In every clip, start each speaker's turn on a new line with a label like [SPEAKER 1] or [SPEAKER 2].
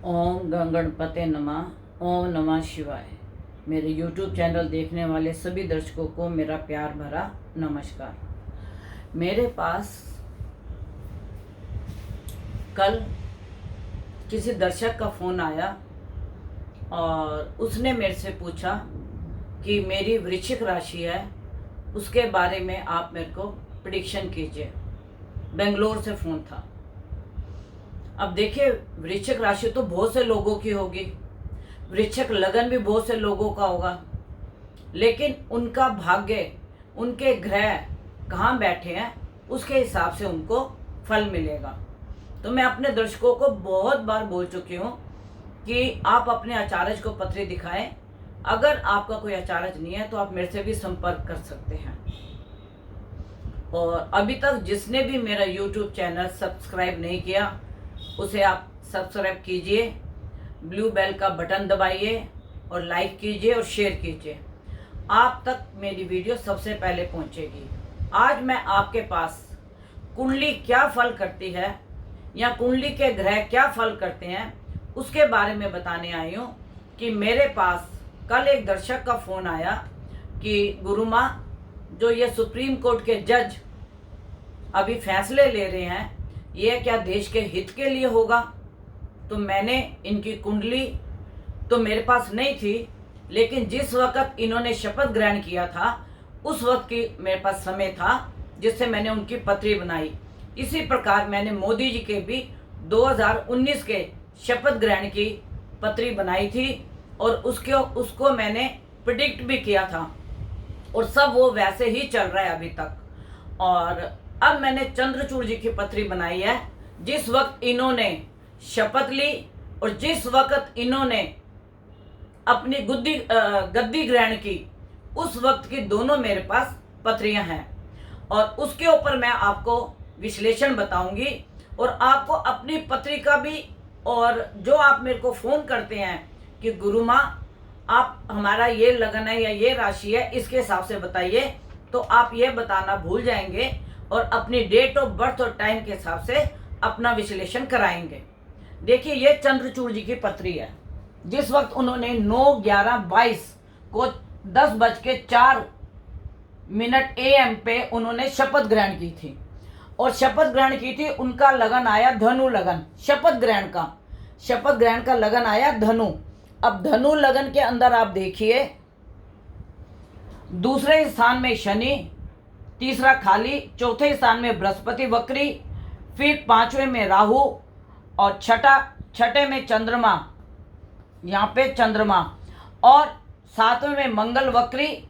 [SPEAKER 1] ओम गणपते नमः। ओम नमः शिवाय। मेरे YouTube चैनल देखने वाले सभी दर्शकों को मेरा प्यार भरा नमस्कार। मेरे पास कल किसी दर्शक का फ़ोन आया और उसने मेरे से पूछा कि मेरी वृश्चिक राशि है, उसके बारे में आप मेरे को प्रेडिक्शन कीजिए। बेंगलोर से फ़ोन था। अब देखिए, वृश्चिक राशि तो बहुत से लोगों की होगी, वृश्चिक लगन भी बहुत से लोगों का होगा, लेकिन उनका भाग्य, उनके ग्रह कहाँ बैठे हैं उसके हिसाब से उनको फल मिलेगा। तो मैं अपने दर्शकों को बहुत बार बोल चुकी हूँ कि आप अपने आचार्य को पत्री दिखाएं। अगर आपका कोई आचार्य नहीं है तो आप मेरे से भी संपर्क कर सकते हैं। और अभी तक जिसने भी मेरा YouTube चैनल सब्सक्राइब नहीं किया उसे आप सब्सक्राइब कीजिए, ब्लू बेल का बटन दबाइए और लाइक कीजिए और शेयर कीजिए। आप तक मेरी वीडियो सबसे पहले पहुंचेगी। आज मैं आपके पास कुंडली क्या फल करती है या कुंडली के ग्रह क्या फल करते हैं उसके बारे में बताने आई हूँ। कि मेरे पास कल एक दर्शक का फ़ोन आया कि गुरु माँ, जो ये सुप्रीम कोर्ट के जज अभी फैसले ले रहे हैं, ये क्या देश के हित के लिए होगा? तो मैंने इनकी कुंडली तो मेरे पास नहीं थी, लेकिन जिस वक्त इन्होंने शपथ ग्रहण किया था उस वक्त की मेरे पास समय था जिससे मैंने उनकी पत्री बनाई। इसी प्रकार मैंने मोदी जी के भी 2019 के शपथ ग्रहण की पत्री बनाई थी और उसको मैंने प्रिडिक्ट भी किया था और सब वो वैसे ही चल रहा है अभी तक। और अब मैंने चंद्रचूड़ जी की पत्री बनाई है। जिस वक्त इन्होंने शपथ ली और जिस वक्त इन्होंने अपनी गद्दी ग्रहण की, उस वक्त की दोनों मेरे पास पत्रियां हैं और उसके ऊपर मैं आपको विश्लेषण बताऊंगी और आपको अपनी पत्रिका भी। और जो आप मेरे को फ़ोन करते हैं कि गुरु माँ आप हमारा ये लगन है या ये राशि है, इसके हिसाब से बताइए, तो आप ये बताना भूल जाएंगे और अपनी डेट ऑफ बर्थ और टाइम के हिसाब से अपना विश्लेषण कराएंगे। देखिए, ये चंद्रचूड़ जी की पत्री है। जिस वक्त उन्होंने 9/11/22 को 10:04 AM पे उन्होंने शपथ ग्रहण की थी और शपथ ग्रहण की थी, उनका लगन आया धनु लगन। शपथ ग्रहण का लगन आया धनु। अब धनु लगन के अंदर आप देखिए, दूसरे स्थान में शनि, तीसरा खाली, चौथे स्थान में बृहस्पति वक्री, फिर पांचवें में राहु और छठे में चंद्रमा, यहाँ पे चंद्रमा, और सातवें में मंगल वक्री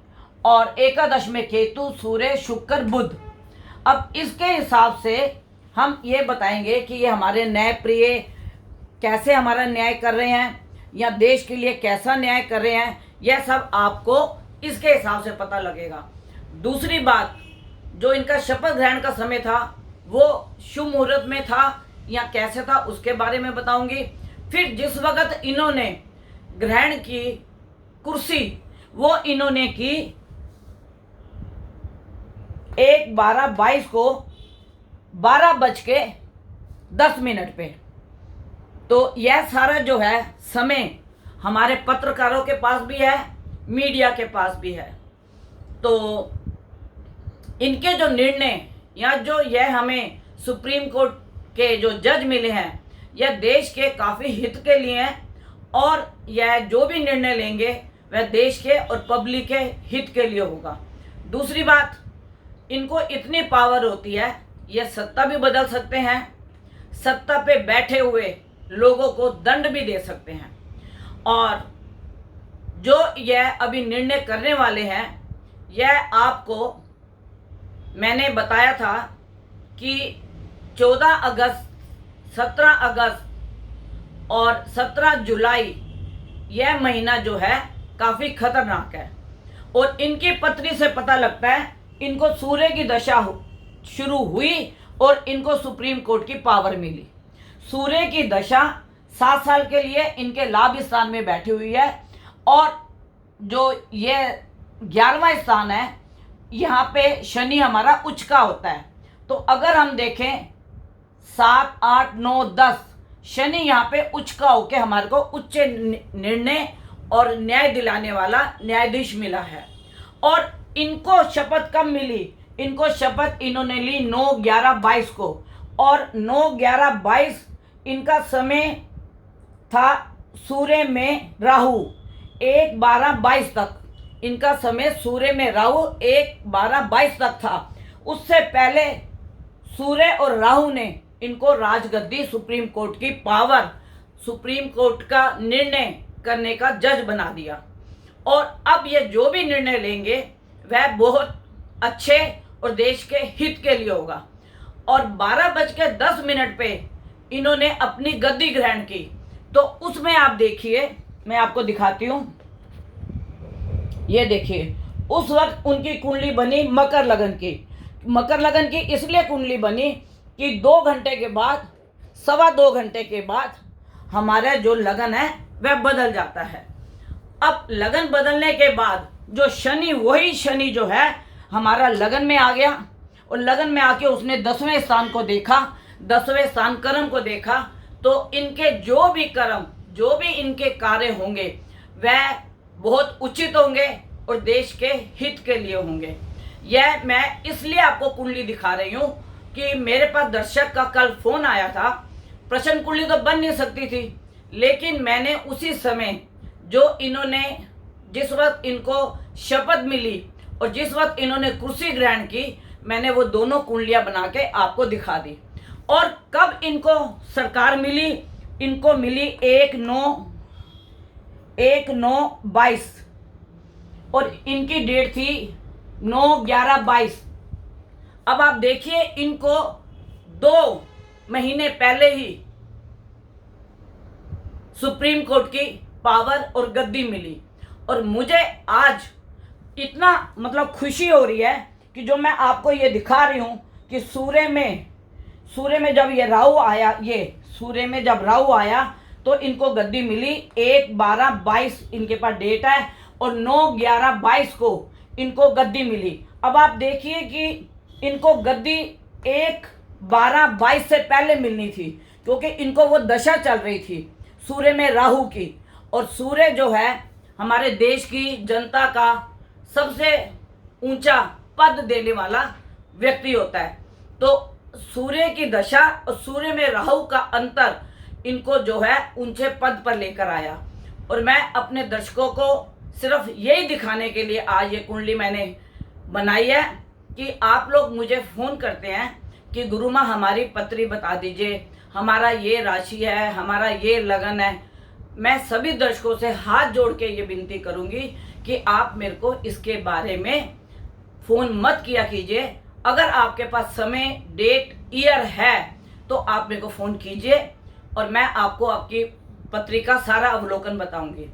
[SPEAKER 1] और एकादश में केतु, सूर्य, शुक्र, बुध। अब इसके हिसाब से हम ये बताएंगे कि ये हमारे न्याय प्रिय कैसे हमारा न्याय कर रहे हैं या देश के लिए कैसा न्याय कर रहे हैं, यह सब आपको इसके हिसाब से पता लगेगा। दूसरी बात, जो इनका शपथ ग्रहण का समय था वो शुभ मुहूर्त में था या कैसे था उसके बारे में बताऊंगी। फिर जिस वक्त इन्होंने ग्रहण की कुर्सी, वो इन्होंने की 1/12/22 को 12:10 पे। तो यह सारा जो है समय हमारे पत्रकारों के पास भी है, मीडिया के पास भी है। तो इनके जो निर्णय या जो यह हमें सुप्रीम कोर्ट के जो जज मिले हैं, यह देश के काफ़ी हित के लिए हैं और यह जो भी निर्णय लेंगे वह देश के और पब्लिक के हित के लिए होगा। दूसरी बात, इनको इतनी पावर होती है, यह सत्ता भी बदल सकते हैं, सत्ता पे बैठे हुए लोगों को दंड भी दे सकते हैं। और जो यह अभी निर्णय करने वाले हैं, यह आपको मैंने बताया था कि 14 अगस्त, 17 अगस्त और 17 जुलाई यह महीना जो है काफ़ी खतरनाक है। और इनकी पत्री से पता लगता है इनको सूर्य की दशा शुरू हुई और इनको सुप्रीम कोर्ट की पावर मिली। सूर्य की दशा 7 साल के लिए इनके लाभ स्थान में बैठी हुई है और जो ये 11वां स्थान है, यहाँ पे शनि हमारा उच्च का होता है। तो अगर हम देखें 7, 8, 9, 10 शनि यहाँ पे उच्च का होके हमारे को उच्च निर्णय और न्याय दिलाने वाला न्यायाधीश मिला है। और इनको शपथ कब मिली? इनको शपथ इन्होंने ली 9/11/22 को, और 9/11/22 इनका समय था सूर्य में राहु 1/12/22 तक। इनका समय सूर्य में राहु 1/12/22 तक था। उससे पहले सूर्य और राहु ने इनको राजगद्दी, सुप्रीम कोर्ट की पावर, सुप्रीम कोर्ट का निर्णय करने का जज बना दिया। और अब ये जो भी निर्णय लेंगे वह बहुत अच्छे और देश के हित के लिए होगा। और 12:10 पे इन्होंने अपनी गद्दी ग्रहण की। तो उसमें आप देखिए, मैं आपको दिखाती हूँ, ये देखिए, उस वक्त उनकी कुंडली बनी मकर लगन की। मकर लगन की इसलिए कुंडली बनी कि 2 घंटे के बाद, 2.25 घंटे के बाद हमारा जो लगन है वह बदल जाता है। अब लगन बदलने के बाद जो शनि, वही शनि जो है हमारा लगन में आ गया, और लगन में आके उसने 10वें स्थान को देखा, 10वें स्थान कर्म को देखा। तो इनके जो भी कर्म, जो भी इनके कार्य होंगे वह बहुत उचित होंगे और देश के हित के लिए होंगे। यह मैं इसलिए आपको कुंडली दिखा रही हूँ कि मेरे पास दर्शक का कल फोन आया था। प्रश्न कुंडली तो बन नहीं सकती थी, लेकिन मैंने उसी समय जो इन्होंने, जिस वक्त इनको शपथ मिली और जिस वक्त इन्होंने कुर्सी ग्रहण की, मैंने वो दोनों कुंडलियां बना के आपको दिखा दी। और कब इनको सरकार मिली? इनको मिली 1/9/22 और इनकी डेट थी 9/11/22। अब आप देखिए, इनको 2 महीने पहले ही सुप्रीम कोर्ट की पावर और गद्दी मिली। और मुझे आज इतना मतलब खुशी हो रही है कि जो मैं आपको ये दिखा रही हूँ कि सूर्य में जब ये राहु आया, ये सूर्य में जब राहु आया तो इनको गद्दी मिली 1/12/22 इनके पास डेट है, और 9/11/22 को इनको गद्दी मिली। अब आप देखिए कि इनको गद्दी 1/12/22 से पहले मिलनी थी, क्योंकि इनको वो दशा चल रही थी सूर्य में राहु की। और सूर्य जो है हमारे देश की जनता का सबसे ऊंचा पद देने वाला व्यक्ति होता है। तो सूर्य की दशा और सूर्य में राहु का अंतर इनको जो है ऊंचे पद पर लेकर आया। और मैं अपने दर्शकों को सिर्फ यही दिखाने के लिए आज ये कुंडली मैंने बनाई है कि आप लोग मुझे फ़ोन करते हैं कि गुरु माँ हमारी पत्री बता दीजिए, हमारा ये राशि है, हमारा ये लगन है। मैं सभी दर्शकों से हाथ जोड़ के ये विनती करूंगी कि आप मेरे को इसके बारे में फ़ोन मत किया कीजिए। अगर आपके पास समय, डेट, ईयर है तो आप मेरे को फ़ोन कीजिए और मैं आपको आपकी पत्री का सारा अवलोकन बताऊंगी।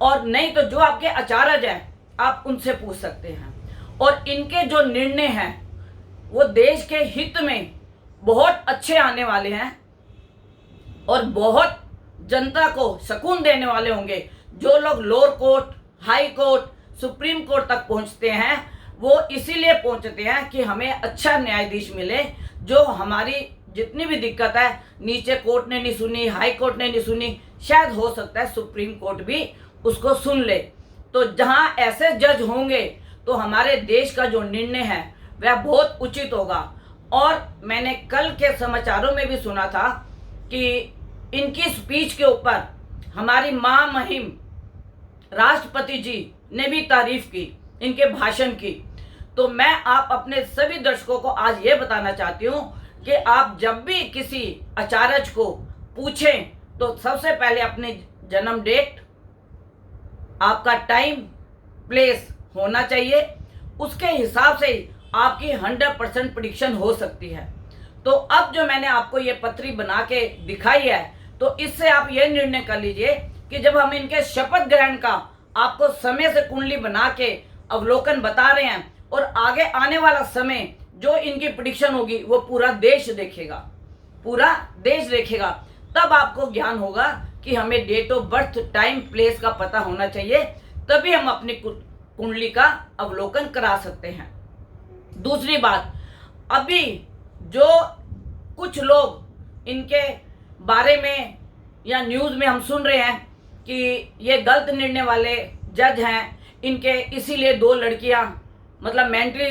[SPEAKER 1] और नहीं तो जो आपके आचार्य हैं आप उनसे पूछ सकते हैं। और इनके जो निर्णय हैं वो देश के हित में बहुत अच्छे आने वाले हैं और बहुत जनता को सुकून देने वाले होंगे। जो लोग lower court, high court, supreme court तक पहुंचते हैं वो इसीलिए पहुंचते हैं कि हमें अच्छा न्यायाधीश मिले, जो हमारी जितनी भी दिक्कत है नीचे कोर्ट ने नहीं सुनी, हाई कोर्ट ने नहीं सुनी, शायद हो सकता है सुप्रीम कोर्ट भी उसको सुन ले। तो जहां ऐसे जज होंगे तो हमारे देश का जो निर्णय है वह बहुत उचित होगा। और मैंने कल के समाचारों में भी सुना था कि इनकी स्पीच के ऊपर हमारी महामहिम राष्ट्रपति जी ने भी तारीफ की इनके भाषण की। तो मैं आप अपने सभी दर्शकों को आज ये बताना चाहती हूँ कि आप जब भी किसी आचार्य को पूछें तो सबसे पहले अपने जन्म डेट, आपका टाइम, प्लेस होना चाहिए। उसके हिसाब से आपकी 100% प्रेडिक्शन हो सकती है। तो अब जो मैंने आपको ये पत्री बना के दिखाई है तो इससे आप ये निर्णय कर लीजिए कि जब हम इनके शपथ ग्रहण का आपको समय से कुंडली बना के अवलोकन बता रहे हैं और आगे आने वाला समय जो इनकी प्रेडिक्शन होगी वो पूरा देश देखेगा, पूरा देश देखेगा। तब आपको ज्ञान होगा कि हमें date of birth, time, place का पता होना चाहिए, तभी हम अपनी कुंडली का अवलोकन करा सकते हैं। दूसरी बात, अभी जो कुछ लोग इनके बारे में या न्यूज़ में हम सुन रहे हैं कि ये गलत निर्णय वाले जज हैं, इनके इसीलिए 2 लड़कियां मतलब मेंटली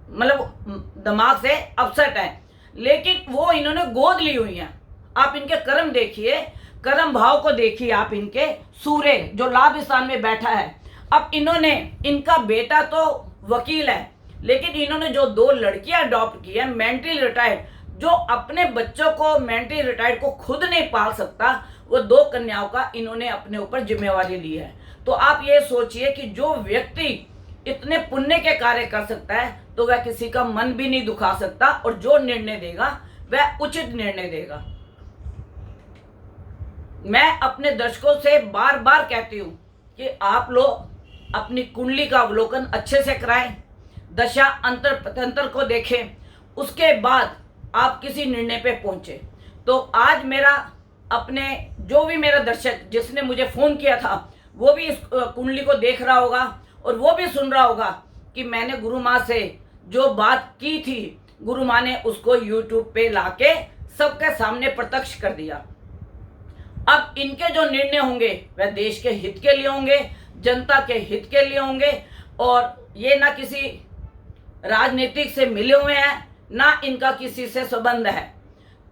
[SPEAKER 1] मतलब दिमाग से अपसेट हैं, लेकिन वो इन्होंने गोद ली हुई हैं। आप इनके कर्म देखिए, कर्म भाव को देखिए आप इनके। सूर्य जो लाभ स्थान में बैठा है, अब इन्होंने, इनका बेटा तो वकील है, लेकिन इन्होंने जो 2 लड़कियां अडॉप्ट की है मेंटली रिटायर्ड, जो अपने बच्चों को मेंटली रिटायर्ड को खुद नहीं पाल सकता, वो 2 कन्याओं का इन्होंने अपने ऊपर जिम्मेवारी ली है। तो आप ये सोचिए कि जो व्यक्ति इतने पुण्य के कार्य कर सकता है तो वह किसी का मन भी नहीं दुखा सकता, और जो निर्णय देगा वह उचित निर्णय देगा। मैं अपने दर्शकों से बार बार कहती हूँ कि आप लोग अपनी कुंडली का अवलोकन अच्छे से कराएं, दशा अंतर पतंतर को देखें, उसके बाद आप किसी निर्णय पे पहुंचे। तो आज मेरा अपने जो भी मेरा दर्शक जिसने मुझे फ़ोन किया था वो भी इस कुंडली को देख रहा होगा और वो भी सुन रहा होगा कि मैंने गुरु माँ से जो बात की थी, गुरु माँ ने उसको यूट्यूब पे लाके सबके सामने प्रत्यक्ष कर दिया। अब इनके जो निर्णय होंगे वह देश के हित के लिए होंगे, जनता के हित के लिए होंगे, और ये ना किसी राजनीतिक से मिले हुए हैं, ना इनका किसी से संबंध है।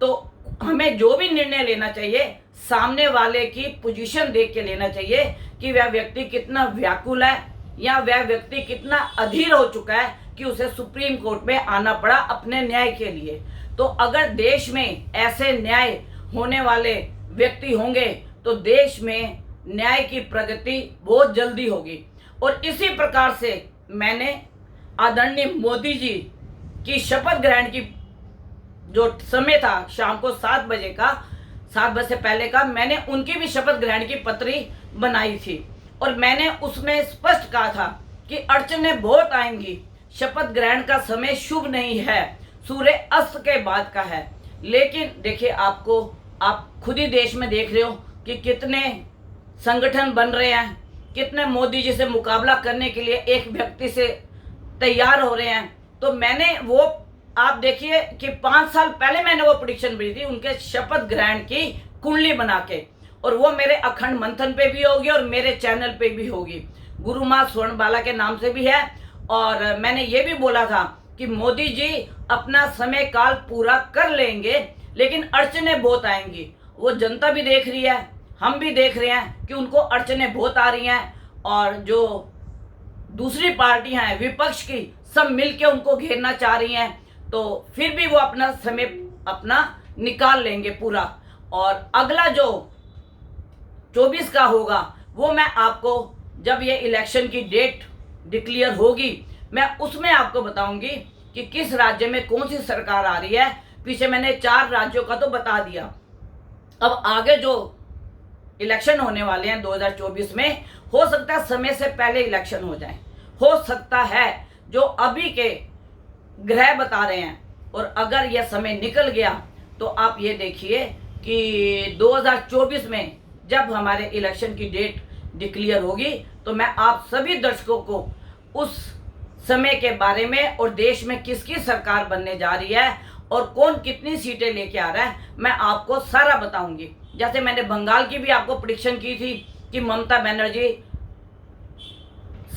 [SPEAKER 1] तो हमें जो भी निर्णय लेना चाहिए सामने वाले की पोजीशन देख के लेना चाहिए कि वह व्यक्ति कितना व्याकुल है या वह व्यक्ति कितना अधीर हो चुका है कि उसे सुप्रीम कोर्ट में आना पड़ा अपने न्याय के लिए। तो अगर देश में ऐसे न्याय होने वाले व्यक्ति होंगे तो देश में न्याय की प्रगति बहुत जल्दी होगी। और इसी प्रकार से मैंने आदरणीय मोदी जी की शपथ ग्रहण की जो समय था शाम को 7 बजे का, 7 बजे से पहले का, मैंने उनकी भी शपथ ग्रहण की पत्री बनाई थी और मैंने उसमें स्पष्ट कहा था कि अड़चनें बहुत आएंगी, शपथ ग्रहण का समय शुभ नहीं है, सूर्य अस्त के बाद का है। लेकिन देखिए, आप खुद ही देश में देख रहे हो कि कितने संगठन बन रहे हैं, कितने मोदी जी से मुकाबला करने के लिए एक व्यक्ति से तैयार हो रहे हैं। तो मैंने वो, आप देखिए कि 5 साल पहले मैंने वो प्रेडिक्शन दी थी उनके शपथ ग्रहण की कुंडली बना के, और वो मेरे अखंड मंथन पे भी होगी और मेरे चैनल पे भी होगी, गुरु माँ स्वर्णबाला के नाम से भी है। और मैंने ये भी बोला था कि मोदी जी अपना समय काल पूरा कर लेंगे, लेकिन अड़चनें बहुत आएंगी। वो जनता भी देख रही है, हम भी देख रहे हैं कि उनको अड़चनें बहुत आ रही हैं, और जो दूसरी पार्टियां हैं विपक्ष की, सब मिलके उनको घेरना चाह रही हैं। तो फिर भी वो अपना समय अपना निकाल लेंगे पूरा। और अगला जो 24 का होगा वो मैं आपको, जब ये इलेक्शन की डेट डिक्लेयर होगी, मैं उसमें आपको बताऊंगी कि किस राज्य में कौन सी सरकार आ रही है। पीछे मैंने 4 राज्यों का तो बता दिया। अब आगे जो इलेक्शन होने वाले हैं 2024 में, हो सकता है समय से पहले इलेक्शन हो जाए, हो सकता है जो अभी के ग्रह बता रहे हैं। और अगर यह समय निकल गया तो आप ये देखिए कि 2024 में जब हमारे इलेक्शन की डेट डिक्लेयर होगी तो मैं आप सभी दर्शकों को उस समय के बारे में और देश में किसकी सरकार बनने जा रही है और कौन कितनी सीटें लेके आ रहा है, मैं आपको सारा बताऊंगी। जैसे मैंने बंगाल की भी आपको प्रेडिक्शन की थी कि ममता बनर्जी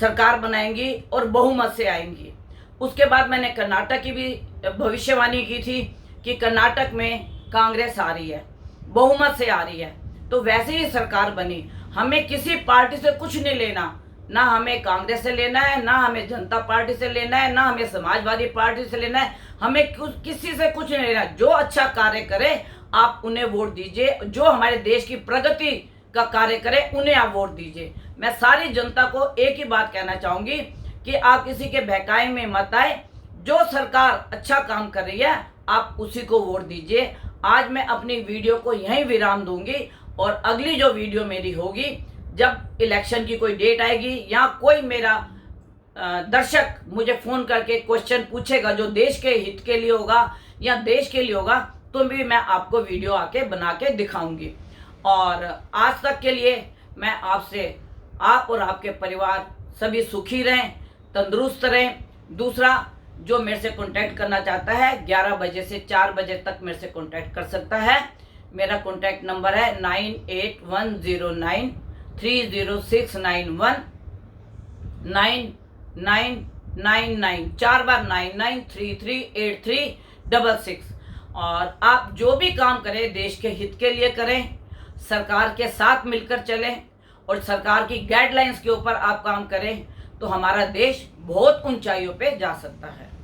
[SPEAKER 1] सरकार बनाएंगी और बहुमत से आएंगी। उसके बाद मैंने कर्नाटक की भी भविष्यवाणी की थी कि कर्नाटक में कांग्रेस आ रही है, बहुमत से आ रही है। तो वैसे ही सरकार बनी। हमें किसी पार्टी से कुछ नहीं लेना, ना हमें कांग्रेस से लेना है, ना हमें जनता पार्टी से लेना है, ना हमें समाजवादी पार्टी से लेना है, हमें किसी से कुछ नहीं लेना। जो अच्छा कार्य करे आप उन्हें वोट दीजिए, जो हमारे देश की प्रगति का कार्य करे उन्हें आप वोट दीजिए। मैं सारी जनता को एक ही बात कहना चाहूँगी कि आप किसी के बहकावे में मत आए, जो सरकार अच्छा काम कर रही है आप उसी को वोट दीजिए। आज मैं अपनी वीडियो को यहीं विराम दूंगी, और अगली जो वीडियो मेरी होगी जब इलेक्शन की कोई डेट आएगी या कोई मेरा दर्शक मुझे फ़ोन करके क्वेश्चन पूछेगा जो देश के हित के लिए होगा या देश के लिए होगा, तो भी मैं आपको वीडियो आके बना के दिखाऊंगी। और आज तक के लिए मैं आपसे, आप और आपके परिवार सभी सुखी रहें, तंदुरुस्त रहें। दूसरा, जो मेरे से कांटेक्ट करना चाहता है 11 बजे से 4 बजे तक मेरे से कांटेक्ट कर सकता है। मेरा कॉन्टैक्ट नंबर है 9810930691 9999, 4 बार 99338366। और आप जो भी काम करें देश के हित के लिए करें, सरकार के साथ मिलकर चलें और सरकार की गाइडलाइंस के ऊपर आप काम करें तो हमारा देश बहुत ऊंचाइयों पे जा सकता है।